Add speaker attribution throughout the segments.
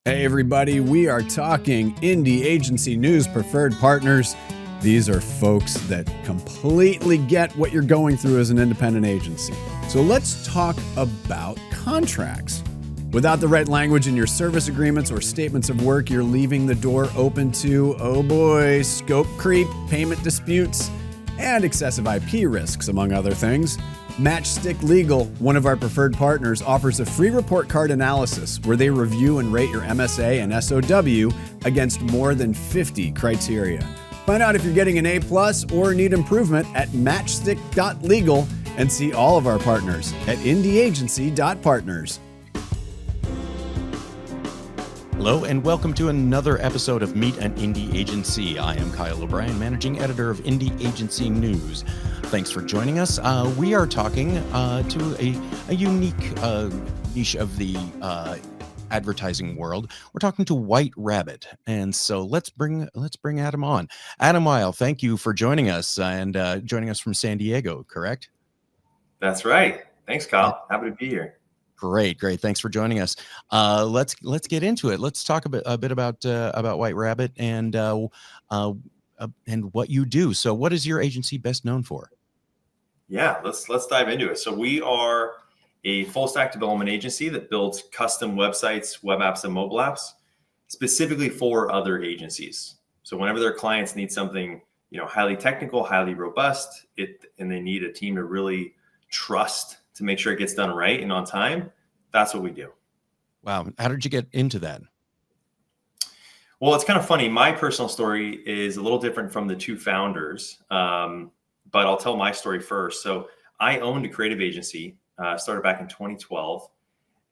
Speaker 1: Hey everybody, we are talking indie agency news preferred partners. These are folks that completely get what you're going through as an independent agency. So let's talk about contracts. Without the right language in your service agreements or statements of work, you're leaving the door open to, oh boy, scope creep, payment disputes, and excessive IP risks, among other things. Matchstick Legal, one of our preferred partners, offers a free report card analysis where they review and rate your MSA and SOW against more than 50 criteria. Find out if you're getting an A+ or need improvement at matchstick.legal and see all of our partners at indieagency.partners.
Speaker 2: Hello and welcome to another episode of Meet an Indie Agency. I am Kyle O'Brien, Managing Editor of Indie Agency News. Thanks for joining us. We are talking to a unique niche of the advertising world. We're talking to White Rabbit, and so let's bring Adam on. Adam Weil, thank you for joining us and joining us from San Diego. Correct?
Speaker 3: That's right. Thanks, Kyle. Happy to be here.
Speaker 2: Great. Thanks for joining us. Let's get into it. Let's talk a bit about White Rabbit and what you do. So, what is your agency best known for?
Speaker 3: Yeah, let's dive into it. So, we are a full stack development agency that builds custom websites, web apps, and mobile apps specifically for other agencies. So, whenever their clients need something, highly technical, highly robust, and they need a team to really trust to make sure it gets done right and on time, that's what we do.
Speaker 2: Wow. How did you get into that?
Speaker 3: Well, it's kind of funny. My personal story is a little different from the two founders, but I'll tell my story first. So I owned a creative agency, started back in 2012,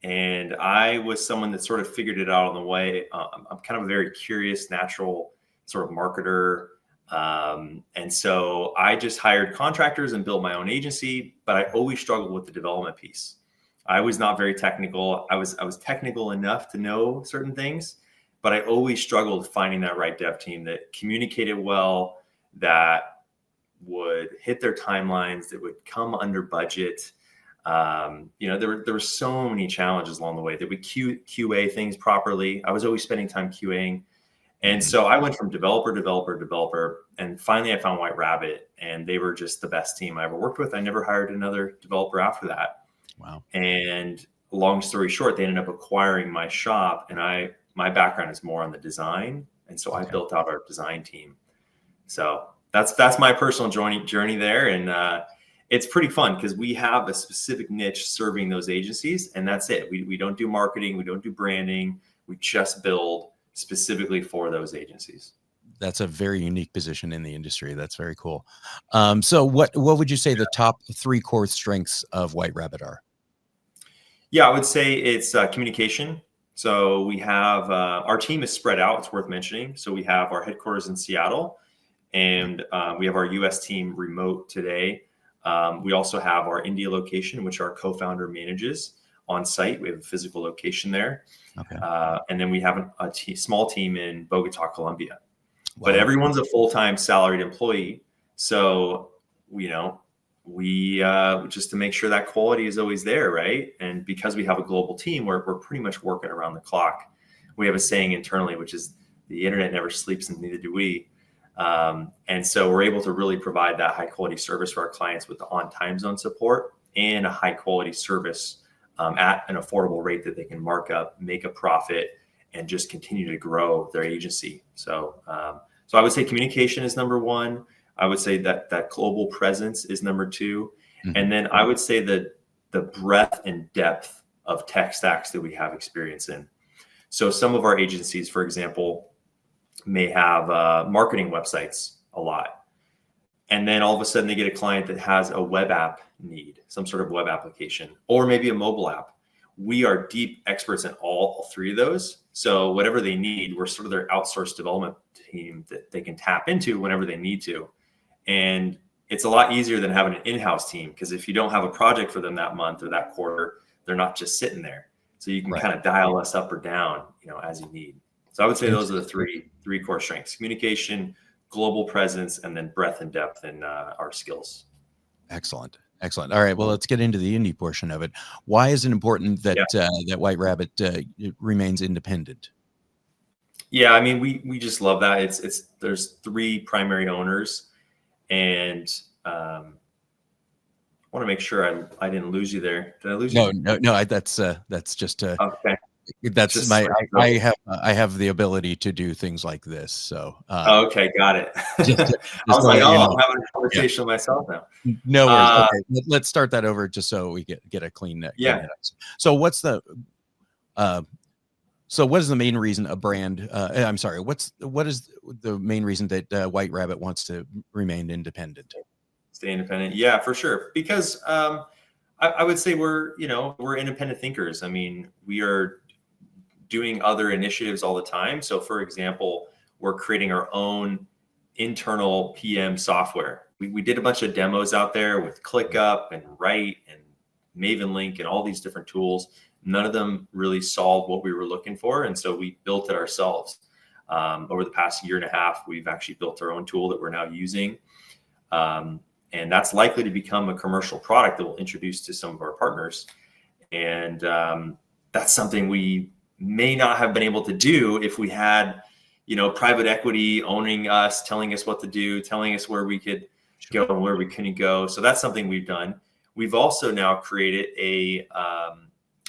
Speaker 3: and I was someone that sort of figured it out on the way. I'm kind of a very curious, natural sort of marketer. And so I just hired contractors and built my own agency, but I always struggled with the development piece. I was not very technical. I was technical enough to know certain things, but I always struggled finding that right dev team that communicated well, that would hit their timelines, that would come under budget. There were so many challenges along the way. That would QA things properly. I was always spending time QAing. And so I went from developer, and finally I found White Rabbit, and they were just the best team I ever worked with. I never hired another developer after that.
Speaker 2: Wow. And
Speaker 3: long story short, they ended up acquiring my shop, and my background is more on the design. And so I built out our design team. So that's my personal journey there. And it's pretty fun because we have a specific niche serving those agencies, and that's it. We don't do marketing. We don't do branding. We just build specifically for those agencies.
Speaker 2: That's a very unique position in the industry. That's very cool. So what would you say the top 3 core strengths of White Rabbit are?
Speaker 3: Yeah, I would say it's communication. So we have our team is spread out. It's worth mentioning. So we have our headquarters in Seattle, and we have our US team remote today. We also have our India location, which our co-founder manages on site. We have a physical location there.
Speaker 2: Okay.
Speaker 3: And then we have a small team in Bogota, Colombia.
Speaker 2: Wow.
Speaker 3: But everyone's a full-time salaried employee. So, we just to make sure that quality is always there, right? And because we have a global team, we're pretty much working around the clock. We have a saying internally, which is the internet never sleeps and neither do we. And so we're able to really provide that high-quality service for our clients with the on-time zone support and a high-quality service at an affordable rate that they can mark up, make a profit, and just continue to grow their agency. So I would say communication is number 1. I would say that global presence is number 2. Mm-hmm. And then I would say that the breadth and depth of tech stacks that we have experience in. So some of our agencies, for example, may have marketing websites a lot. And then all of a sudden they get a client that has a web app need, some sort of web application, or maybe a mobile app. We are deep experts in all 3 of those. So whatever they need, we're sort of their outsourced development team that they can tap into whenever they need to. And it's a lot easier than having an in-house team, because if you don't have a project for them that month or that quarter, they're not just sitting there. So you can kind of dial us up or down, as you need. So I would say those are the three core strengths: communication, global presence, and then breadth and depth in our skills.
Speaker 2: Excellent. All right. Well, let's get into the indie portion of it. Why is it important that that White Rabbit remains independent?
Speaker 3: Yeah, I mean, we just love that. There's three primary owners, and I want to make sure I didn't lose you there. Did I lose you?
Speaker 2: No. That's just
Speaker 3: Okay,
Speaker 2: that's
Speaker 3: just
Speaker 2: my I have the ability to do things like this. So
Speaker 3: okay, got it.
Speaker 2: just
Speaker 3: I
Speaker 2: just
Speaker 3: was
Speaker 2: to
Speaker 3: like,
Speaker 2: let you
Speaker 3: oh,
Speaker 2: know.
Speaker 3: I'm having a
Speaker 2: Yeah.
Speaker 3: conversation with myself now.
Speaker 2: No worries.
Speaker 3: Uh,
Speaker 2: Okay, let's start that over just so we get a clean
Speaker 3: yeah.
Speaker 2: head. So what's the uh, so what is the main reason a brand? I'm sorry. What is the main reason that White Rabbit wants to remain independent?
Speaker 3: Stay independent. Yeah, for sure. Because I would say we're independent thinkers. I mean, we are doing other initiatives all the time. So, for example, we're creating our own internal PM software. We did a bunch of demos out there with ClickUp and Write and Maven Link and all these different tools. None of them really solved what we were looking for. And so we built it ourselves. Over the past year and a half, we've actually built our own tool that we're now using. And that's likely to become a commercial product that we'll introduce to some of our partners. And that's something we may not have been able to do if we had, private equity owning us, telling us what to do, telling us where we could go and where we couldn't go. So that's something we've done. We've also now created a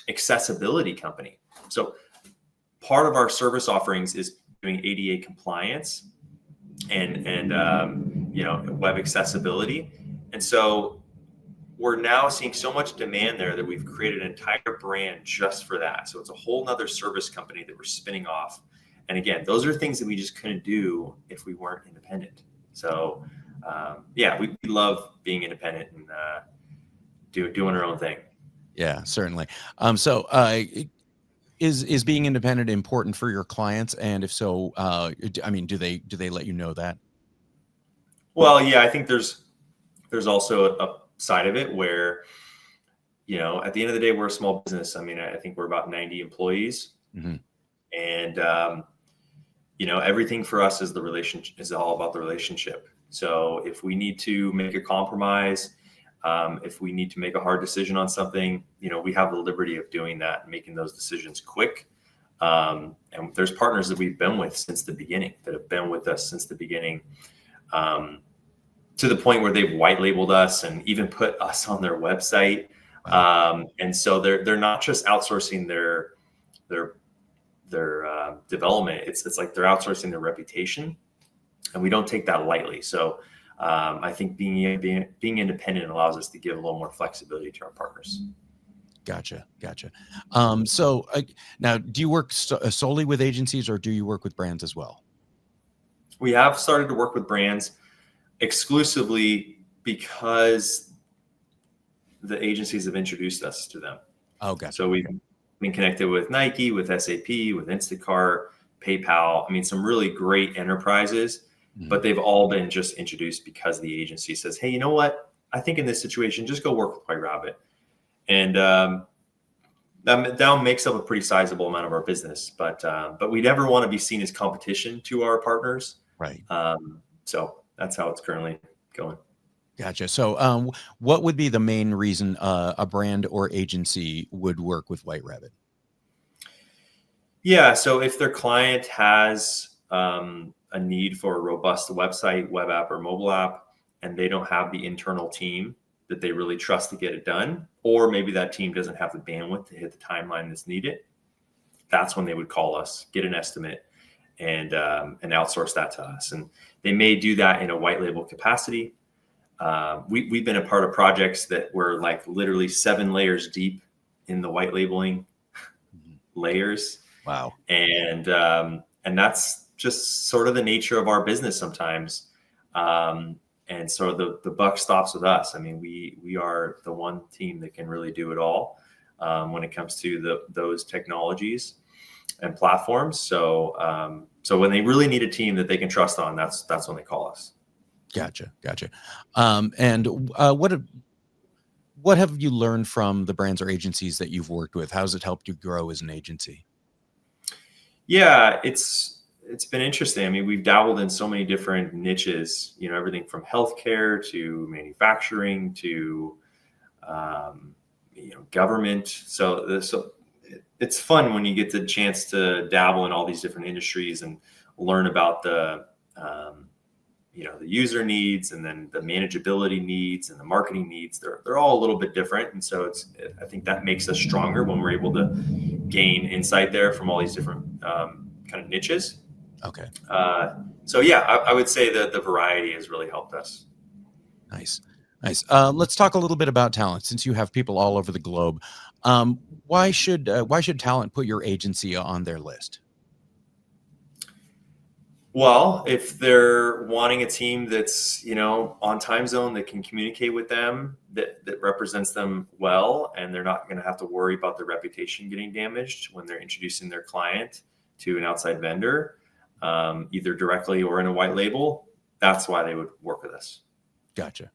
Speaker 3: accessibility company. So part of our service offerings is doing ADA compliance and web accessibility. And so we're now seeing so much demand there that we've created an entire brand just for that. So it's a whole nother service company that we're spinning off. And again, those are things that we just couldn't do if we weren't independent. So we love being independent and doing our own thing.
Speaker 2: Yeah, certainly. So is being independent important for your clients? And if so, I mean, do they let you know that?
Speaker 3: Well, yeah, I think there's also a side of it where, at the end of the day, we're a small business. I mean, I think we're about 90 employees,
Speaker 2: Mm-hmm.
Speaker 3: and everything for us is all about the relationship. So if we need to make a compromise, if we need to make a hard decision on something, we have the liberty of doing that and making those decisions quick. And there's partners that we've been with since the beginning, that have been with us since the beginning. To the point where they've white labeled us and even put us on their website.
Speaker 2: Wow.
Speaker 3: And so they're not just outsourcing their development. It's like they're outsourcing their reputation, and we don't take that lightly. So I think being independent allows us to give a little more flexibility to our partners.
Speaker 2: Gotcha. So now, do you work solely with agencies, or do you work with brands as well?
Speaker 3: We have started to work with brands exclusively because the agencies have introduced us to them.
Speaker 2: Oh, gotcha.
Speaker 3: So we've been connected with Nike, with SAP, with Instacart, PayPal. I mean, some really great enterprises, but they've all been just introduced because the agency says, hey, you know what? I think in this situation, just go work with White Rabbit. And that now makes up a pretty sizable amount of our business, but we never want to be seen as competition to our partners.
Speaker 2: Right.
Speaker 3: So that's how it's currently going.
Speaker 2: Gotcha. So what would be the main reason a brand or agency would work with White Rabbit?
Speaker 3: Yeah. So if their client has a need for a robust website, web app, or mobile app, and they don't have the internal team that they really trust to get it done, or maybe that team doesn't have the bandwidth to hit the timeline that's needed, that's when they would call us, get an estimate, and outsource that to us. And they may do that in a white label capacity. We've been a part of projects that were like literally 7 layers deep in the white labeling layers.
Speaker 2: Wow.
Speaker 3: And that's just sort of the nature of our business sometimes. And so the buck stops with us. I mean, we are the one team that can really do it all when it comes to those technologies and platforms. So when they really need a team that they can trust on, that's when they call us.
Speaker 2: Gotcha. And what have you learned from the brands or agencies that you've worked with? How's it helped you grow as an agency?
Speaker 3: Yeah, it's been interesting. I mean, we've dabbled in so many different niches, everything from healthcare to manufacturing to, government. So it's fun when you get the chance to dabble in all these different industries and learn about the the user needs, and then the manageability needs and the marketing needs. They're all a little bit different, and so I think that makes us stronger when we're able to gain insight there from all these different kind of niches.
Speaker 2: Okay.
Speaker 3: So yeah, I would say that the variety has really helped us.
Speaker 2: Nice. Let's talk a little bit about talent, since you have people all over the globe. Why should talent put your agency on their list?
Speaker 3: Well, if they're wanting a team that's, on time zone, that can communicate with them, that represents them well, and they're not going to have to worry about their reputation getting damaged when they're introducing their client to an outside vendor, either directly or in a white label, that's why they would work with us.
Speaker 2: Gotcha.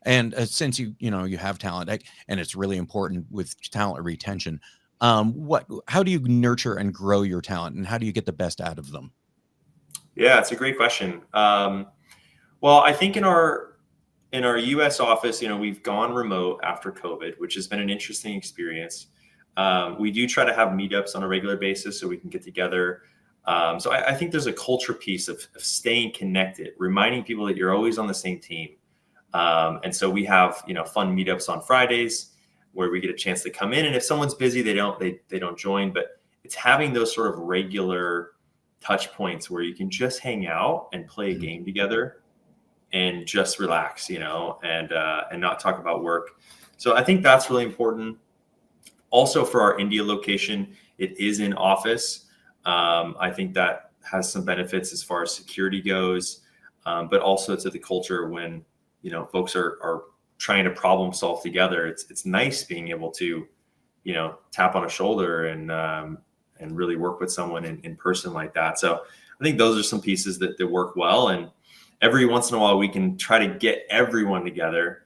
Speaker 2: And since you have talent, and it's really important with talent retention, how do you nurture and grow your talent, and how do you get the best out of them?
Speaker 3: Yeah, it's a great question. Well, I think in our U.S. office, we've gone remote after COVID, which has been an interesting experience. We do try to have meetups on a regular basis so we can get together. So I think there's a culture piece of staying connected, reminding people that you're always on the same team. And so we have, fun meetups on Fridays where we get a chance to come in. And if someone's busy, they don't join. But it's having those sort of regular touch points where you can just hang out and play a game together and just relax, and not talk about work. So I think that's really important. Also, for our India location, it is in office. I think that has some benefits as far as security goes, but also to the culture when, folks are trying to problem solve together. It's nice being able to, tap on a shoulder and really work with someone in person like that. So I think those are some pieces that work well. And every once in a while, we can try to get everyone together.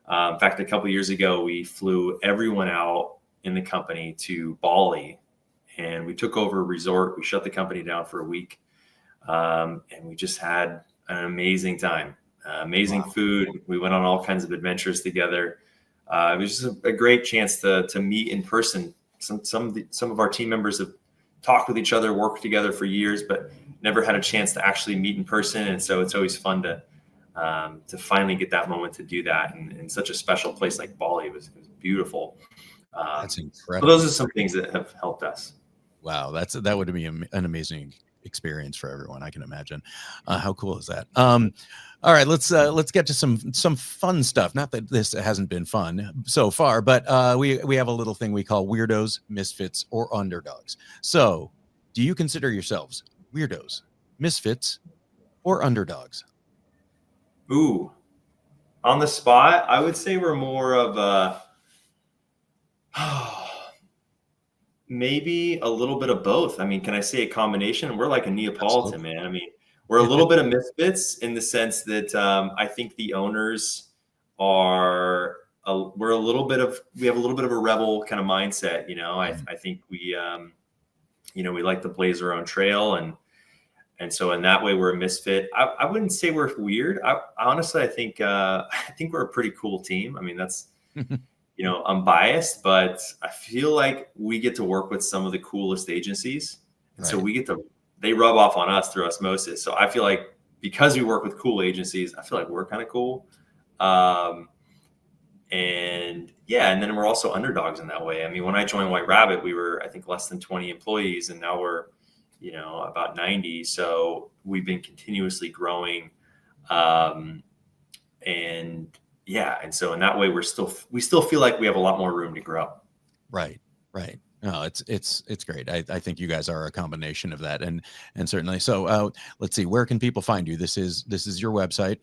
Speaker 3: In fact, a couple of years ago, we flew everyone out in the company to Bali, and we took over a resort. We shut the company down for a week, and we just had an amazing time. Amazing food. We went on all kinds of adventures together. It was just a great chance to meet in person. Some of our team members have talked with each other, worked together for years, but never had a chance to actually meet in person. And so it's always fun to finally get that moment to do that in such a special place like Bali. It was beautiful.
Speaker 2: That's incredible.
Speaker 3: So those are some things that have helped us.
Speaker 2: Wow, that would be an amazing experience for everyone. I can imagine. How cool is that? All right, let's get to some fun stuff. Not that this hasn't been fun so far, but we have a little thing we call weirdos, misfits, or underdogs. So, do you consider yourselves weirdos, misfits, or underdogs?
Speaker 3: Ooh, on the spot, I would say we're more of a maybe a little bit of both. I mean, can I say a combination? We're like a Neapolitan, man. I mean, we're a little bit of misfits in the sense that I think the owners we have a little bit of a rebel kind of mindset. I think we like to blaze our own trail, and so in that way we're a misfit. I wouldn't say we're weird. Honestly, I think we're a pretty cool team. I mean, that's I'm biased, but I feel like we get to work with some of the coolest agencies. And so they rub off on us through osmosis. So I feel like because we work with cool agencies, I feel like we're kind of cool. And then we're also underdogs in that way. I mean, when I joined White Rabbit, we were, I think, less than 20 employees, and now we're, about 90. So we've been continuously growing. And so in that way, we still feel like we have a lot more room to grow.
Speaker 2: Right. No, it's great. I think you guys are a combination of that, and certainly. So let's see, where can people find you? This is your website.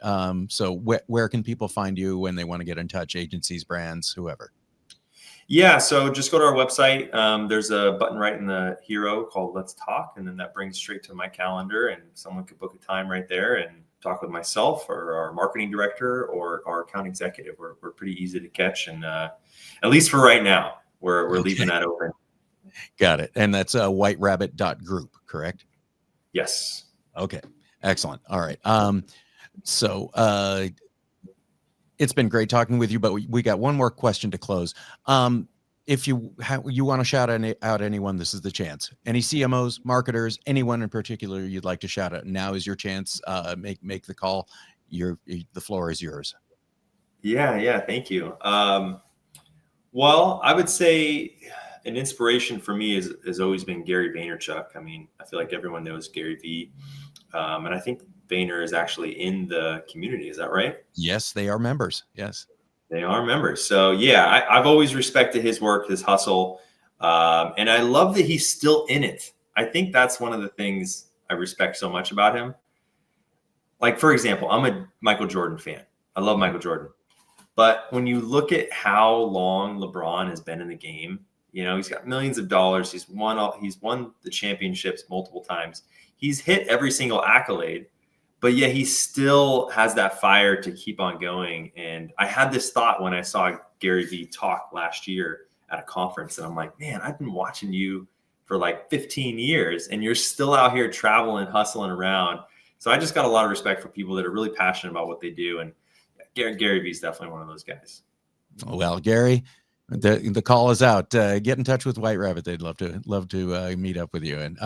Speaker 2: So where can people find you when they want to get in touch? Agencies, brands, whoever.
Speaker 3: Yeah, so just go to our website. There's a button right in the hero called Let's Talk, and then that brings straight to my calendar, and someone could book a time right there and talk with myself or our marketing director or our account executive. We're pretty easy to catch, and at least for right now, we're leaving that open.
Speaker 2: Got it. And that's whiterabbit.group, correct?
Speaker 3: Yes.
Speaker 2: Okay. Excellent. All right. So it's been great talking with you, but we got one more question to close. if you want to shout out anyone, this is the chance. Any CMOs, marketers, anyone in particular you'd like to shout out, now is your chance. Make the call. The floor is yours.
Speaker 3: Yeah, thank you. Well, I would say an inspiration for me has always been Gary Vaynerchuk. I mean, I feel like everyone knows Gary V, and I think Vayner is actually in the community. Is that right?
Speaker 2: Yes, they are members. Yes.
Speaker 3: They are members. So yeah, I've always respected his work, his hustle. And I love that he's still in it. I think that's one of the things I respect so much about him. Like, for example, I'm a Michael Jordan fan. I love Michael Jordan. But when you look at how long LeBron has been in the game, he's got millions of dollars. He's won the championships multiple times. He's hit every single accolade. But yet he still has that fire to keep on going. And I had this thought when I saw Gary Vee talk last year at a conference, and I'm like, man, I've been watching you for like 15 years and you're still out here traveling, hustling around. So I just got a lot of respect for people that are really passionate about what they do. And Gary Vee is definitely one of those guys.
Speaker 2: Well, Gary, the call is out. Get in touch with White Rabbit. They'd love to meet up with you. And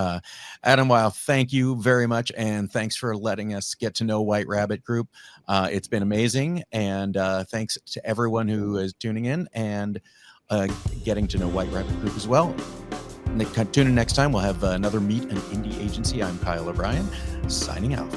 Speaker 2: Adam Weil, thank you very much, and thanks for letting us get to know White Rabbit Group. It's been amazing, and thanks to everyone who is tuning in and getting to know White Rabbit Group as well. Tune in next time. We'll have another Meet an Indie Agency. I'm Kyle O'Brien, signing out.